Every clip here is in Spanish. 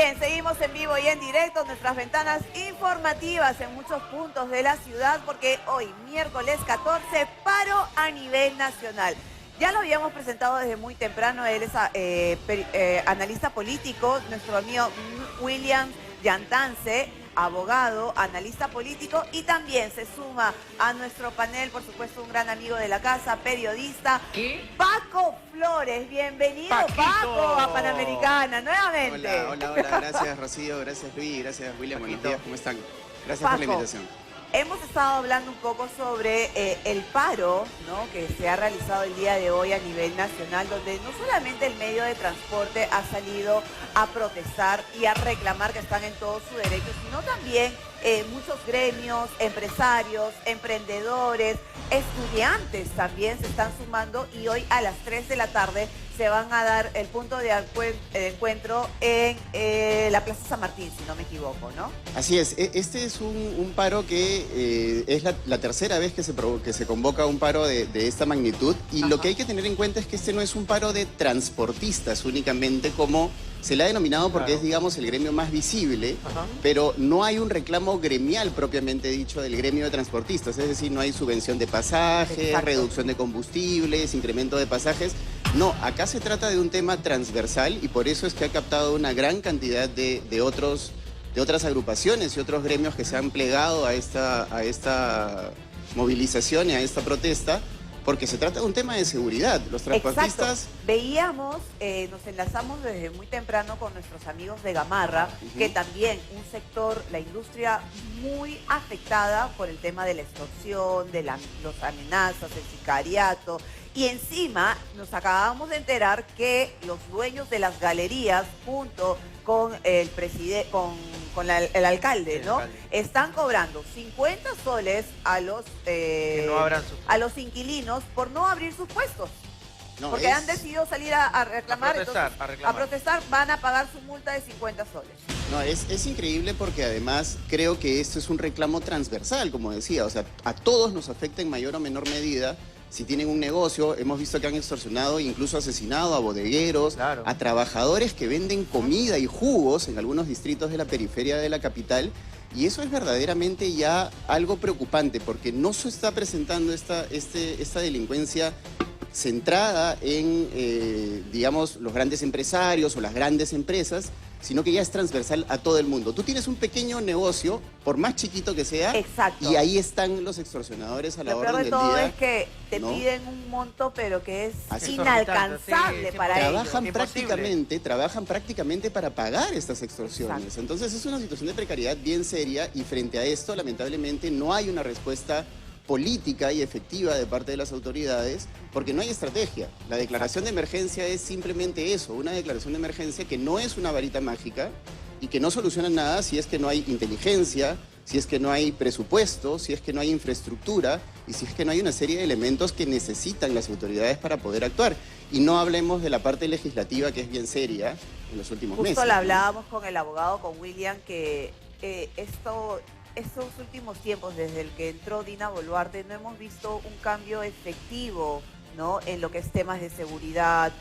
Bien, seguimos en vivo y en directo, nuestras ventanas informativas en muchos puntos de la ciudad, porque hoy, miércoles 14, paro a nivel nacional. Ya lo habíamos presentado desde muy temprano, él es analista político, nuestro amigo William Yantance, abogado, analista político, y también se suma a nuestro panel, por supuesto, un gran amigo de la casa, periodista, Paco Flores. Bienvenido, Paquito. Paco, a Panamericana, nuevamente. Hola, gracias Rocío, gracias Luis, gracias William, Paquito. buenos días, ¿cómo están? Gracias Paco, por la invitación. hemos estado hablando un poco sobre el paro, ¿no?, que se ha realizado el día de hoy a nivel nacional, donde no solamente el medio de transporte ha salido a protestar y a reclamar que están en todo su derecho, sino también muchos gremios, empresarios, emprendedores, estudiantes también se están sumando, y hoy a las 3 de la tarde se van a dar el punto de encuentro en la Plaza San Martín, si no me equivoco, ¿no? Así es, este es un paro que es la tercera vez que se convoca un paro de esta magnitud, y lo que hay que tener en cuenta es que este no es un paro de transportistas únicamente, como se le ha denominado porque es, digamos, el gremio más visible, pero no hay un reclamo gremial propiamente dicho del gremio de transportistas, es decir, no hay subvención de pasajes, reducción de combustibles, incremento de pasajes. No, acá se trata de un tema transversal, y por eso es que ha captado una gran cantidad de otras agrupaciones y otros gremios que se han plegado a esta movilización y a esta protesta, porque se trata de un tema de seguridad. Los transportistas... Exacto. Veíamos, nos enlazamos desde muy temprano con nuestros amigos de Gamarra, que también un sector, la industria muy afectada por el tema de la extorsión, de las amenazas, el sicariato, y encima nos acabamos de enterar que los dueños de las galerías, junto con el presidente, con el alcalde, ¿no?, están cobrando 50 soles a los, a los inquilinos por no abrir sus puestos. Porque han decidido salir a reclamar, a protestar, van a pagar su multa de 50 soles. No, es increíble, porque además creo que esto es un reclamo transversal, como decía, o sea, a todos nos afecta en mayor o menor medida. Si tienen un negocio, hemos visto que han extorsionado e incluso asesinado a bodegueros, a trabajadores que venden comida y jugos en algunos distritos de la periferia de la capital. Y eso es verdaderamente ya algo preocupante, porque no se está presentando esta delincuencia centrada en, digamos, los grandes empresarios o las grandes empresas, sino que ya es transversal a todo el mundo. Tú tienes un pequeño negocio, por más chiquito que sea, y ahí están los extorsionadores a la orden del día. Lo peor de todo es que te piden un monto, pero que es inalcanzable para ellos. Trabajan prácticamente para pagar estas extorsiones. Entonces es una situación de precariedad bien seria, y frente a esto, lamentablemente, no hay una respuesta política y efectiva de parte de las autoridades, porque no hay estrategia. La declaración de emergencia es simplemente eso, una declaración de emergencia que no es una varita mágica y que no soluciona nada si es que no hay inteligencia, si es que no hay presupuesto, si es que no hay infraestructura y si es que no hay una serie de elementos que necesitan las autoridades para poder actuar. Y no hablemos de la parte legislativa, que es bien seria en los últimos meses. Justo lo hablábamos con el abogado, con William, que estos últimos tiempos, desde el que entró Dina Boluarte, no hemos visto un cambio efectivo, ¿no?, en lo que es temas de seguridad.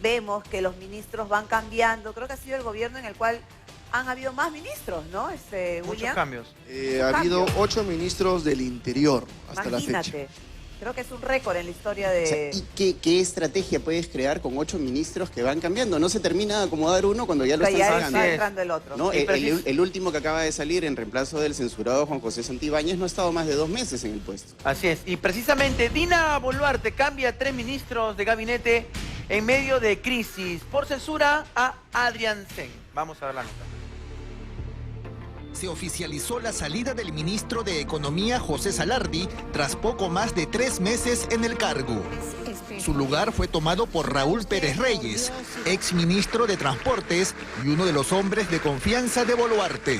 Vemos que los ministros van cambiando. Creo que ha sido el gobierno en el cual han habido más ministros, ¿no? William. Muchos cambios. Ha habido 8 ministros del Interior hasta la fecha. Creo que es un récord en la historia de... O sea, ¿y qué estrategia puedes crear con 8 ministros que van cambiando? No se termina de acomodar uno cuando ya lo están sacando. Está entrando el otro. ¿No? El último que acaba de salir en reemplazo del censurado Juan José Santibáñez no ha estado más de 2 meses en el puesto. Así es. Y precisamente Dina Boluarte cambia a 3 ministros de gabinete en medio de crisis por censura a Adrián Sen. Vamos a ver la nota. Se oficializó la salida del ministro de Economía, José Salardi, tras poco más de 3 meses en el cargo. Su lugar fue tomado por Raúl Pérez Reyes, exministro de Transportes y uno de los hombres de confianza de Boluarte.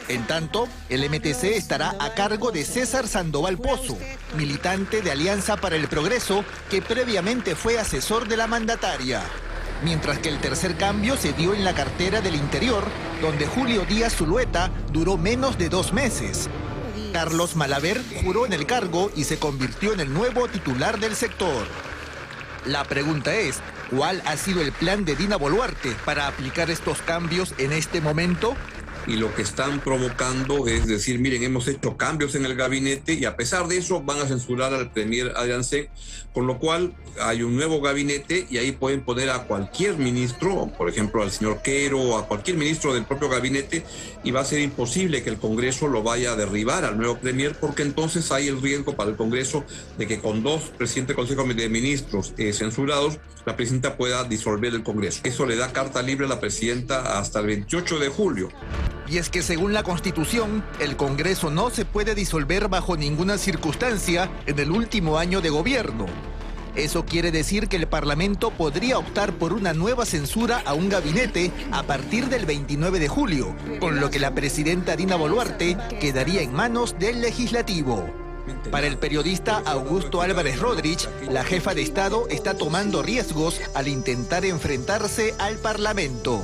En tanto, el MTC estará a cargo de César Sandoval Pozo, militante de Alianza para el Progreso, que previamente fue asesor de la mandataria. Mientras que el tercer cambio se dio en la cartera del Interior, donde Julio Díaz Zulueta duró menos de 2 meses. Carlos Malaver juró en el cargo y se convirtió en el nuevo titular del sector. La pregunta es, ¿Cuál ha sido el plan de Dina Boluarte para aplicar estos cambios en este momento? Y lo que están provocando es decir, miren, hemos hecho cambios en el gabinete y a pesar de eso van a censurar al premier Adrián Zeng, con lo cual hay un nuevo gabinete y ahí pueden poner a cualquier ministro, por ejemplo al señor Quero o a cualquier ministro del propio gabinete, y va a ser imposible que el Congreso lo vaya a derribar al nuevo premier, porque entonces hay el riesgo para el Congreso de que con 2 presidentes del Consejo de Ministros censurados, la presidenta pueda disolver el Congreso. Eso le da carta libre a la presidenta hasta el 28 de julio. Y es que según la Constitución, el Congreso no se puede disolver bajo ninguna circunstancia en el último año de gobierno. Eso quiere decir que el Parlamento podría optar por una nueva censura a un gabinete a partir del 29 de julio, con lo que la presidenta Dina Boluarte quedaría en manos del Legislativo. Para el periodista Augusto Álvarez Rodríguez, la jefa de Estado está tomando riesgos al intentar enfrentarse al Parlamento.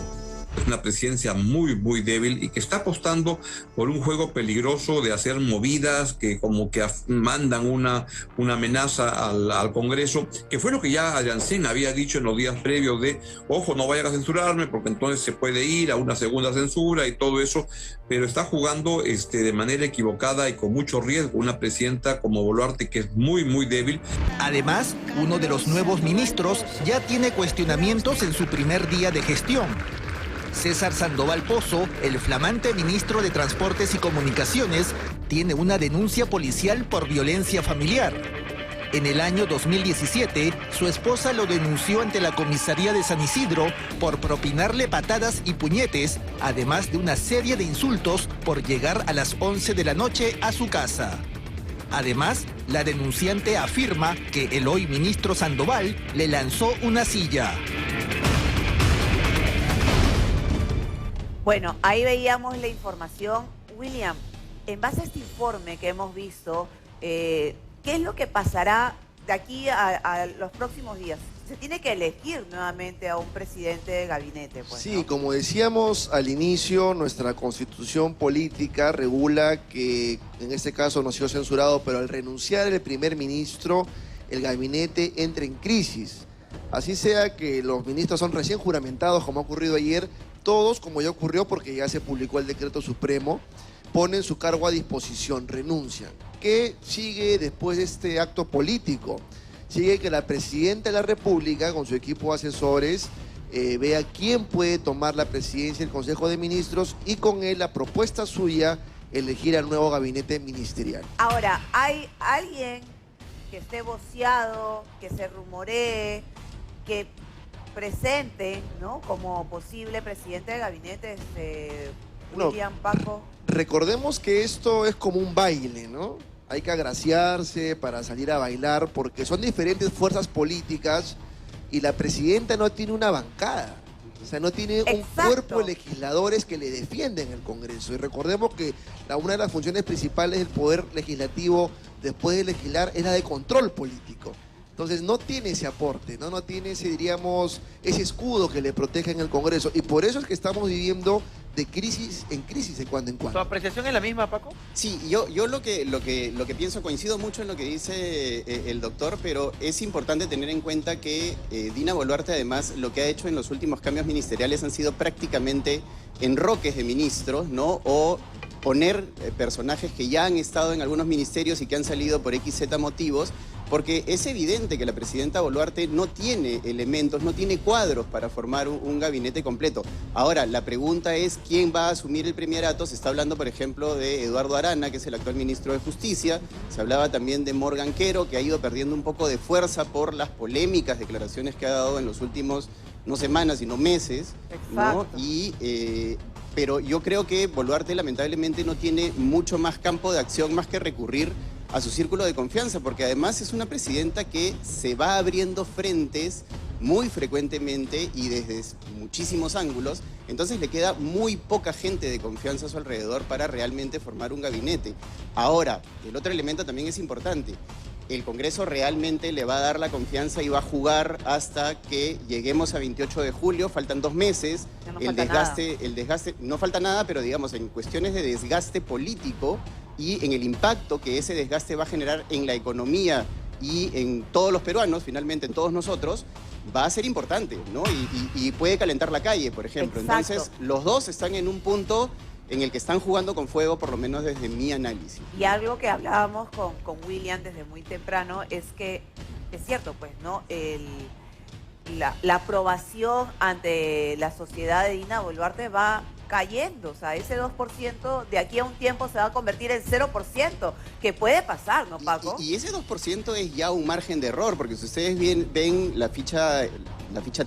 Es una presidencia muy, muy débil y que está apostando por un juego peligroso de hacer movidas que como que mandan una amenaza al Congreso, que fue lo que ya Adrián Zeng había dicho en los días previos de, ojo, no vayan a censurarme porque entonces se puede ir a una segunda censura y todo eso, pero está jugando de manera equivocada y con mucho riesgo una presidenta como Boluarte, que es muy, muy débil. Además, uno de los nuevos ministros ya tiene cuestionamientos en su primer día de gestión. César Sandoval Pozo, el flamante ministro de Transportes y Comunicaciones, tiene una denuncia policial por violencia familiar. En el año 2017, su esposa lo denunció ante la comisaría de San Isidro por propinarle patadas y puñetes, además de una serie de insultos por llegar a las 11 de la noche a su casa. Además, la denunciante afirma que el hoy ministro Sandoval le lanzó una silla. Bueno, ahí veíamos la información. William, en base a este informe que hemos visto, ¿qué es lo que pasará de aquí a los próximos días? Se tiene que elegir nuevamente a un presidente de gabinete, pues, Sí, ¿no? como decíamos al inicio, nuestra constitución política regula que, en este caso no ha sido censurado, pero al renunciar el primer ministro, el gabinete entra en crisis. Así sea que los ministros son recién juramentados, como ha ocurrido ayer, todos, como ya ocurrió porque ya se publicó el decreto supremo, ponen su cargo a disposición, renuncian. ¿Qué sigue después de este acto político? Sigue que la presidenta de la República, con su equipo de asesores, vea quién puede tomar la presidencia del Consejo de Ministros y con él, la propuesta suya, elegir al nuevo gabinete ministerial. Ahora, ¿hay alguien que esté voceado, que se rumoree, que presente, ¿no?, como posible presidente de gabinete, William, Paco? Recordemos que esto es como un baile, ¿no? Hay que agraciarse para salir a bailar porque son diferentes fuerzas políticas y la presidenta no tiene una bancada. O sea, no tiene un cuerpo de legisladores que le defienden el Congreso. Y recordemos que una de las funciones principales del Poder Legislativo, después de legislar, es la de control político. Entonces no tiene ese aporte, no tiene ese, diríamos, ese escudo que le protege en el Congreso. Y por eso es que estamos viviendo de crisis en crisis de cuando en cuando. ¿Tu apreciación es la misma, Paco? Sí, yo lo que pienso, coincido mucho en lo que dice el doctor, pero es importante tener en cuenta que Dina Boluarte, además, lo que ha hecho en los últimos cambios ministeriales han sido prácticamente enroques de ministros, ¿no? O poner personajes que ya han estado en algunos ministerios y que han salido por XZ motivos, porque es evidente que la presidenta Boluarte no tiene elementos, no tiene cuadros para formar un gabinete completo. Ahora, la pregunta es quién va a asumir el primerato. Se está hablando, por ejemplo, de Eduardo Arana, que es el actual ministro de Justicia. Se hablaba también de Morgan Quero, que ha ido perdiendo un poco de fuerza por las polémicas declaraciones que ha dado en los últimos, no semanas, sino meses, ¿no? Pero yo creo que Boluarte lamentablemente no tiene mucho más campo de acción más que recurrir a su círculo de confianza, porque además es una presidenta que se va abriendo frentes muy frecuentemente y desde muchísimos ángulos, entonces le queda muy poca gente de confianza a su alrededor para realmente formar un gabinete. Ahora, el otro elemento también es importante. El Congreso realmente le va a dar la confianza y va a jugar hasta que lleguemos a 28 de julio, faltan 2 meses, no el desgaste, no falta nada, pero digamos en cuestiones de desgaste político y en el impacto que ese desgaste va a generar en la economía y en todos los peruanos, finalmente en todos nosotros, va a ser importante, ¿no? Y puede calentar la calle, por ejemplo. Exacto. Entonces, los dos están en un punto en el que están jugando con fuego, por lo menos desde mi análisis. Y algo que hablábamos con William desde muy temprano es que, es cierto, pues, ¿no? La aprobación ante la sociedad de Dina Boluarte va cayendo, o sea, ese 2% de aquí a un tiempo se va a convertir en 0%, que puede pasar, ¿no, Paco? Y ese 2% es ya un margen de error, porque si ustedes ven la ficha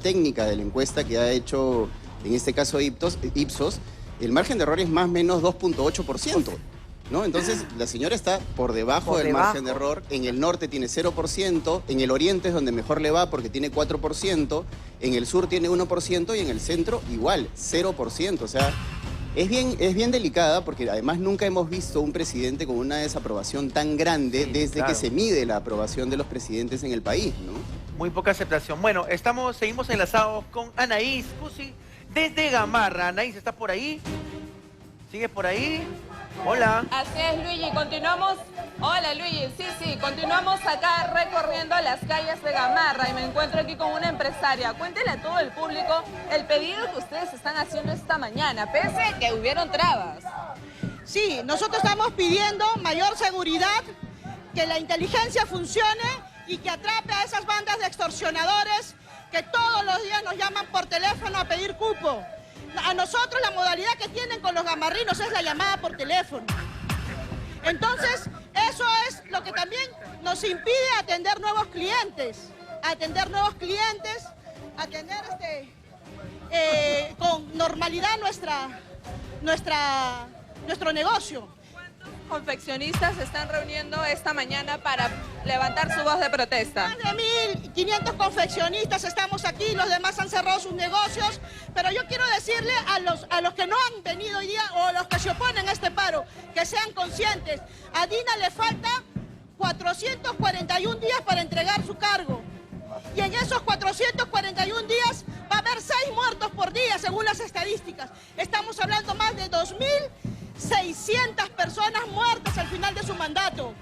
técnica de la encuesta que ha hecho, en este caso Ipsos, el margen de error es más o menos 2.8%. ¿No? Entonces, la señora está por debajo del margen de error. En el norte tiene 0%, en el oriente es donde mejor le va porque tiene 4%, en el sur tiene 1% y en el centro igual, 0%. O sea, es bien delicada porque además nunca hemos visto un presidente con una desaprobación tan grande desde que se mide la aprobación de los presidentes en el país, ¿no? Muy poca aceptación. Bueno, seguimos enlazados con Anaís Cusi desde Gamarra. Anaís, ¿estás por ahí? ¿Sigues por ahí? Hola. Así es, Luigi, continuamos. Hola, Luigi, sí, continuamos acá recorriendo las calles de Gamarra y me encuentro aquí con una empresaria. Cuéntenle a todo el público el pedido que ustedes están haciendo esta mañana, pese a que hubieron trabas. Sí, nosotros estamos pidiendo mayor seguridad, que la inteligencia funcione y que atrape a esas bandas de extorsionadores que todos los días nos llaman por teléfono a pedir cupo. A nosotros la modalidad que tienen con los gamarrinos es la llamada por teléfono. Entonces, eso es lo que también nos impide atender nuevos clientes, atender con normalidad nuestro negocio. Confeccionistas se están reuniendo esta mañana para levantar su voz de protesta. Más de 1.500 confeccionistas estamos aquí, los demás han cerrado sus negocios, pero yo quiero decirle a los que no han venido hoy día o a los que se oponen a este paro, que sean conscientes. A Dina le falta 441 días para entregar su cargo. Y en esos 441 días va a haber 6 muertos por día, según las estadísticas. Estamos hablando más de 2.600 personas muertas al final de su mandato.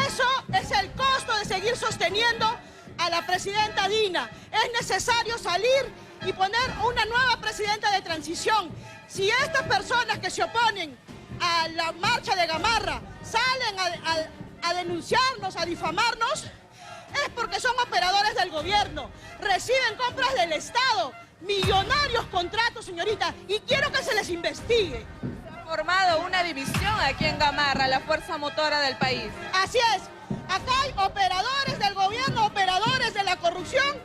Eso es el costo de seguir sosteniendo a la presidenta Dina. Es necesario salir y poner una nueva presidenta de transición. Si estas personas que se oponen a la marcha de Gamarra salen a denunciarnos, a difamarnos, es porque son operadores del gobierno, reciben compras del Estado, millonarios contratos, señorita, y quiero que se les investigue. Formado una división aquí en Gamarra, la fuerza motora del país. Así es, acá hay operadores del gobierno, operadores de la corrupción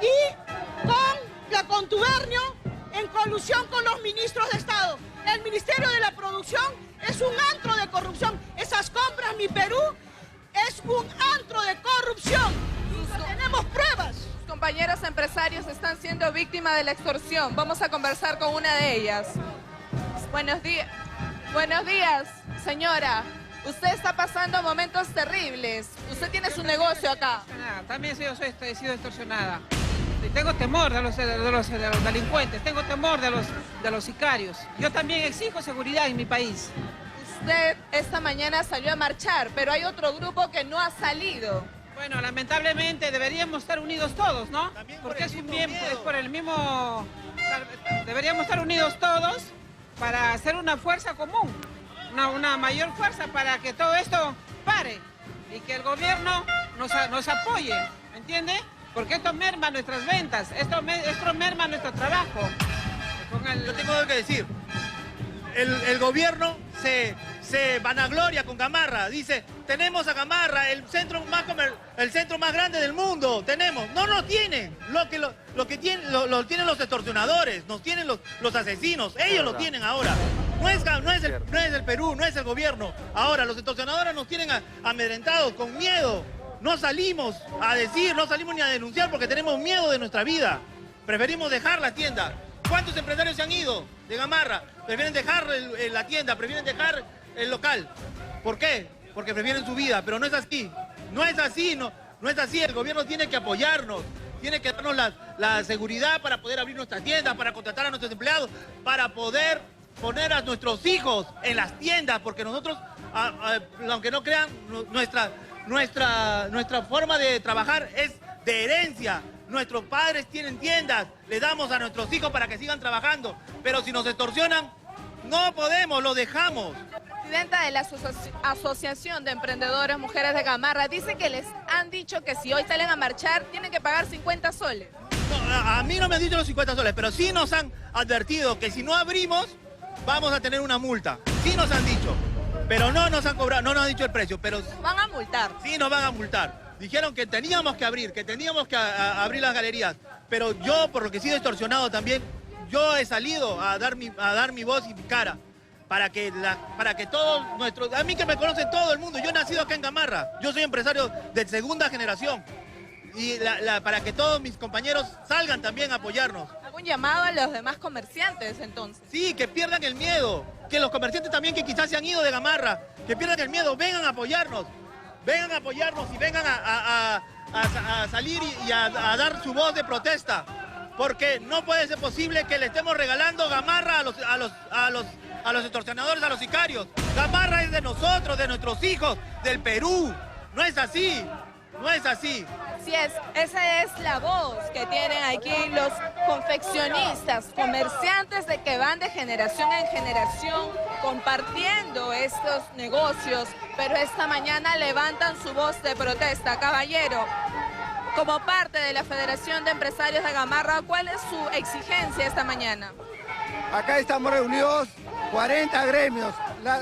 y con la contubernio en colusión con los ministros de Estado. El Ministerio de la Producción es un antro de corrupción. Esas compras, Mi Perú, es un antro de corrupción. Tenemos pruebas. Sus compañeros empresarios están siendo víctimas de la extorsión. Vamos a conversar con una de ellas. Buenos días. Buenos días, señora. Usted está pasando momentos terribles. Usted tiene su negocio acá. También yo he sido extorsionada. Tengo temor de los delincuentes, tengo temor de los sicarios. Yo también exijo seguridad en mi país. Usted esta mañana salió a marchar, pero hay otro grupo que no ha salido. Bueno, lamentablemente deberíamos estar unidos todos, ¿no? Porque es por el mismo... Deberíamos estar unidos todos para hacer una fuerza común, una mayor fuerza para que todo esto pare y que el gobierno nos apoye, ¿entiende? Porque esto merma nuestras ventas, esto merma nuestro trabajo. Yo tengo algo que decir. El gobierno se vanagloria con Gamarra. Dice, tenemos a Gamarra, el centro más grande del mundo. Tenemos. No lo tienen. Lo tienen los extorsionadores, nos tienen los asesinos. Ellos lo tienen ahora. No es el Perú, no es el gobierno. Ahora, los extorsionadores nos tienen amedrentados, con miedo. No salimos a decir, no salimos ni a denunciar porque tenemos miedo de nuestra vida. Preferimos dejar la tienda. ¿Cuántos empresarios se han ido de Gamarra? Prefieren dejar la tienda, prefieren dejar el local. ¿Por qué? Porque prefieren su vida, pero no es así. No es así, no es así. El gobierno tiene que apoyarnos, tiene que darnos la seguridad para poder abrir nuestras tiendas, para contratar a nuestros empleados, para poder poner a nuestros hijos en las tiendas, porque nosotros, aunque no crean, nuestra forma de trabajar es de herencia. Nuestros padres tienen tiendas, le damos a nuestros hijos para que sigan trabajando, pero si nos extorsionan, no podemos, lo dejamos. La presidenta de la Asociación de Emprendedores Mujeres de Gamarra dice que les han dicho que si hoy salen a marchar tienen que pagar 50 soles. No, a mí no me han dicho los 50 soles, pero sí nos han advertido que si no abrimos, vamos a tener una multa. Sí nos han dicho, pero no nos han cobrado, no nos han dicho el precio, pero... Van a multar. Sí, nos van a multar. Dijeron que teníamos que abrir, que teníamos que abrir las galerías, pero yo, por lo que he sido extorsionado también, yo he salido a dar mi voz y mi cara para que todos nuestros... A mí que me conoce todo el mundo, yo he nacido acá en Gamarra, yo soy empresario de segunda generación y para que todos mis compañeros salgan también a apoyarnos. ¿Algún llamado a los demás comerciantes entonces? Sí, que pierdan el miedo, que los comerciantes también que quizás se han ido de Gamarra, que pierdan el miedo, vengan a apoyarnos y vengan a salir y a dar su voz de protesta. Porque no puede ser posible que le estemos regalando Gamarra a los extorsionadores, a los sicarios. Gamarra es de nosotros, de nuestros hijos, del Perú. No es así, no es así. Así es, esa es la voz que tienen aquí los confeccionistas, comerciantes de que van de generación en generación compartiendo estos negocios, pero esta mañana levantan su voz de protesta. Caballero, como parte de la Federación de Empresarios de Gamarra, ¿cuál es su exigencia esta mañana? Acá estamos reunidos 40 gremios,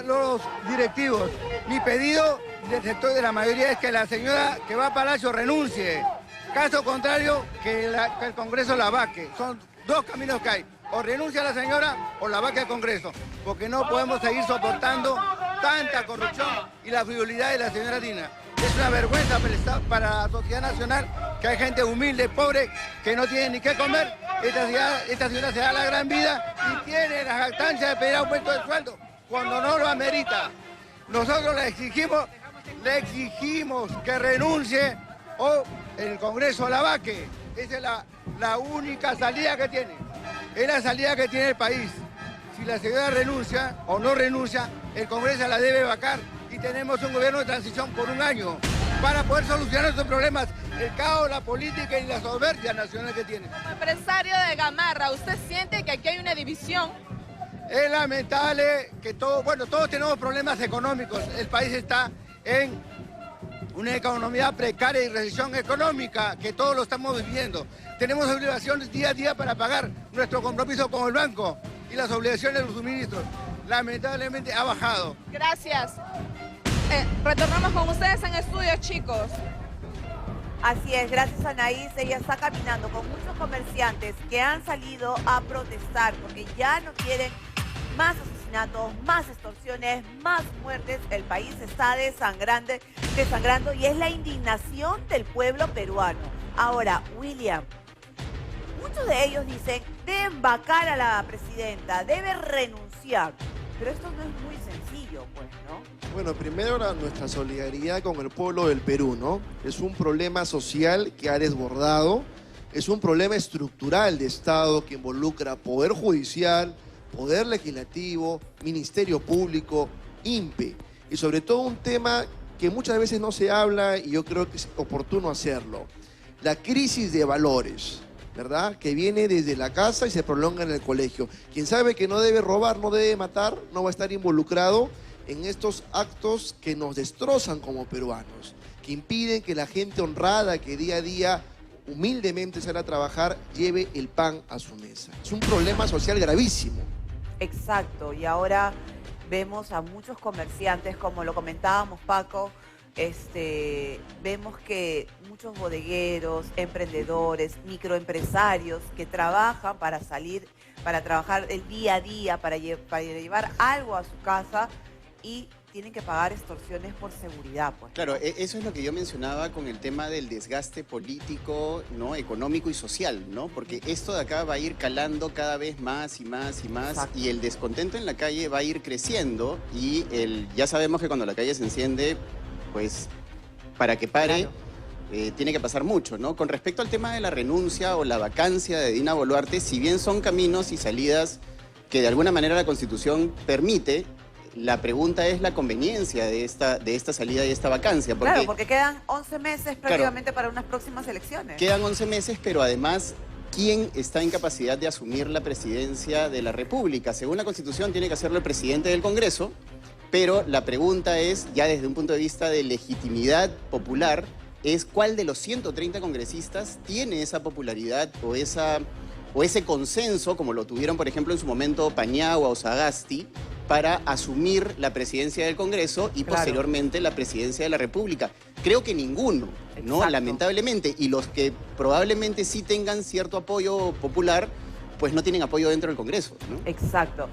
los directivos. Mi pedido del sector de la mayoría es que la señora que va a Palacio renuncie. Caso contrario, que el Congreso la vaque. Son dos caminos que hay. O renuncia la señora o la vaque al Congreso. Porque no podemos seguir soportando tanta corrupción y la frivolidad de la señora Dina. Es una vergüenza para la sociedad nacional que hay gente humilde, pobre, que no tiene ni qué comer. Esta señora se da la gran vida y tiene la jactancia de pedir aumento de sueldo cuando no lo amerita. Nosotros le exigimos que renuncie o el Congreso la vaque. Esa es la única salida que tiene. Es la salida que tiene el país. Si la señora renuncia o no renuncia, el Congreso la debe vacar y tenemos un gobierno de transición por un año para poder solucionar estos problemas, el caos, la política y la soberbia nacional que tiene. Empresario de Gamarra, ¿usted siente que aquí hay una división? Es lamentable que todos tenemos problemas económicos. El país está en una economía precaria y recesión económica, que todos lo estamos viviendo. Tenemos obligaciones día a día para pagar nuestro compromiso con el banco y las obligaciones de los suministros. Lamentablemente ha bajado. Gracias. Retornamos con ustedes en estudios, chicos. Así es, gracias a Anaís, ella está caminando con muchos comerciantes que han salido a protestar porque ya no quieren más asesinatos, más extorsiones, más muertes. El país está desangrando y es la indignación del pueblo peruano. Ahora, William, muchos de ellos dicen, deben vacar a la presidenta, debe renunciar. Pero esto no es muy sencillo, pues, ¿no? Bueno, primero nuestra solidaridad con el pueblo del Perú, ¿no? Es un problema social que ha desbordado, es un problema estructural de Estado que involucra Poder Judicial, Poder Legislativo, Ministerio Público, INPE. Y sobre todo un tema que muchas veces no se habla y yo creo que es oportuno hacerlo. La crisis de valores, ¿verdad? Que viene desde la casa y se prolonga en el colegio. Quien sabe que no debe robar, no debe matar, no va a estar involucrado en estos actos que nos destrozan como peruanos, que impiden que la gente honrada que día a día humildemente sale a trabajar lleve el pan a su mesa. Es un problema social gravísimo. Exacto, y ahora vemos a muchos comerciantes, como lo comentábamos, Paco, vemos que muchos bodegueros, emprendedores, microempresarios que trabajan para trabajar el día a día, para llevar algo a su casa y tienen que pagar extorsiones por seguridad, pues. Claro, eso es lo que yo mencionaba con el tema del desgaste político, ¿no? Económico y social, ¿no? Porque esto de acá va a ir calando cada vez más y más y más. Exacto. Y el descontento en la calle va a ir creciendo y ya sabemos que cuando la calle se enciende, pues para que pare, claro, tiene que pasar mucho, ¿no? Con respecto al tema de la renuncia o la vacancia de Dina Boluarte, si bien son caminos y salidas que de alguna manera la Constitución permite, La pregunta es la conveniencia de esta salida y esta vacancia. Porque, claro, porque quedan 11 meses prácticamente para unas próximas elecciones. Quedan 11 meses, pero además, ¿quién está en capacidad de asumir la presidencia de la República? Según la Constitución, tiene que hacerlo el presidente del Congreso, pero la pregunta es, ya desde un punto de vista de legitimidad popular, es cuál de los 130 congresistas tiene esa popularidad o ese consenso, como lo tuvieron, por ejemplo, en su momento Paniagua o Sagasti, para asumir la presidencia del Congreso y posteriormente la presidencia de la República. Creo que ninguno, ¿no? Exacto. Lamentablemente. Y los que probablemente sí tengan cierto apoyo popular, pues no tienen apoyo dentro del Congreso, ¿no? Exacto.